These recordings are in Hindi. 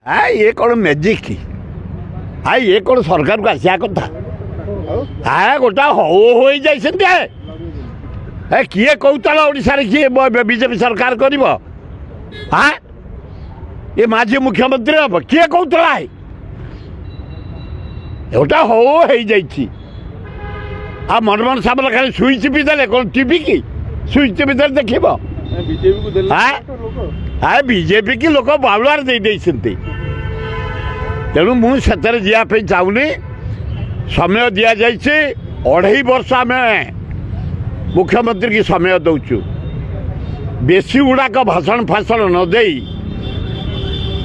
ये कौन मैजिक ये कौन सरकार को आसिया कथा गोटा हो किए कौतला ओडिशा किए बीजेपी सरकार कर ये माझी मुख्यमंत्री हम किए कौतला है गोटा हो मनमोहन सामल खाली स्विच भी देले कौन टीवी की स्विच भी देले देख बीजेपी की लोक बावुआर दे तेणु मुझे जावाई चाहूनी समय दि जाइए 2.5 वर्ष आम मुख्यमंत्री की समय दौचु बेसी गुड़ाक भाषण फाषण न दे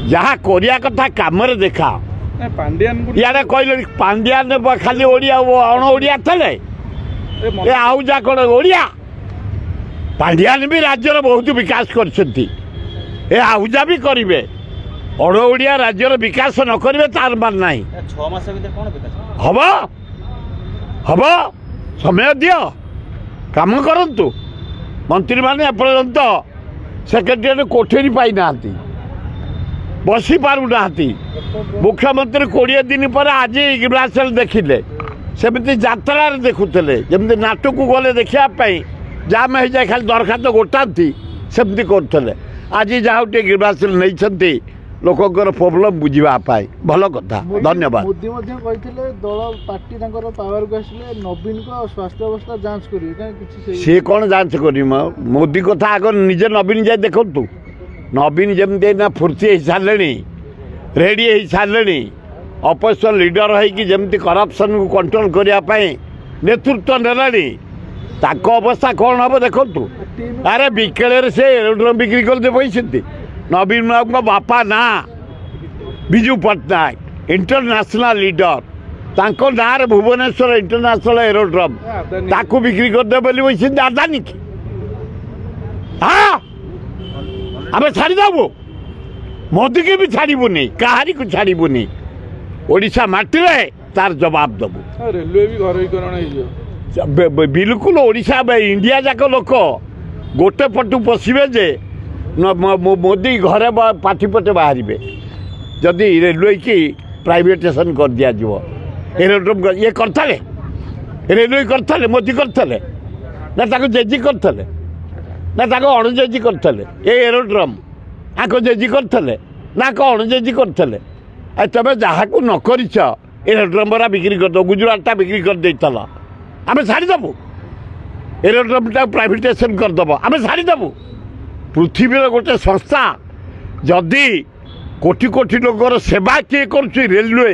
जहाँ करिया कथा काम देखा इे कहले पांड्यान खाली ओडिया अण ओडिया थे आउ जा कौन ओडिया पांड्यान भी राज्यर बहुत विकास कर आउजा भी करेंगे अण ओडिया राज्यर विकास न करेंगे तार मान ना हम हम समय दियो काम करतु मंत्री मैंने एपर्यंत सेक्रेटेरिएट कोठरी पाई ना बसी पारना मुख्यमंत्री 20 दिन पर आज ग्लासेल देखिले सेमती जात्रा देखुले जमी नाटक गले देखापी जाम हो जाए खाली दरखास्त गोटाती सेमती करते आज जहाँ ग्लासेल नहीं लोकर प्रोब्लेम बुझापाई भल कथा धन्यवाद। मोदी दल पार्टी पावर को आसिले नवीन को स्वास्थ्य अवस्था जांच करेंगे सी कौन जांच कर मोदी कथा आग निजे नवीन जाए देखु नवीन जमी फुर्ती हो सारे रेडी हो सारे अपोजिशन लीडर होमती करप्शन को कंट्रोल करने नेतृत्व नेलानी अवस्था कौन हम देखु अरे बिकेल से एरोड्रम बिक्री करदे पैसे नवीन बाबू बापा ना विजु पट्टनायक इंटरनेशनल लीडर तांको ना भुवनेश्वर इंटरनेशनल एरोड्रम ताकू बिक्री करदे बोली वैसे अदानी की हाँ आम छाड़देबू मोदी की भी छाड़बूनी कहारी को छाड़बूनी ओडिशा माटी तार जवाब दबू रेलवे भी घर बिल्कुल ओडिशा इंडिया जाक लोक गोटे पटु पशिबे जे मोदी घरे पाठी पटे बाहर जदि रेलवे की प्राइवेटाइजेशन कर दिज्व एरोड्रम ये करते रेलवे करते मोदी करते ना जेजी करते ना अणजेजी करते ये एरोड्रम आक जेजी करते ना अणजेजी करते तबे जहाँ को न कर एरोड्रम बिक्री करद गुजरात बिक्री कर देला आम छाड़देबू एरोड्रम प्राइवेटाइजेशन करदेव आम छाड़देबू पृथ्वी गोटे संस्था जदि कोटी कोटी लोकर सेवा किए कर रेलवे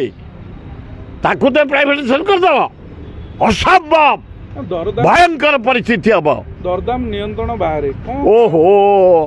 ताकू तो प्राइवेटाइजेशन करदेव असंभव भयंकर परिस्थिति हम दरदाम नियंत्रण बाहर ओहो।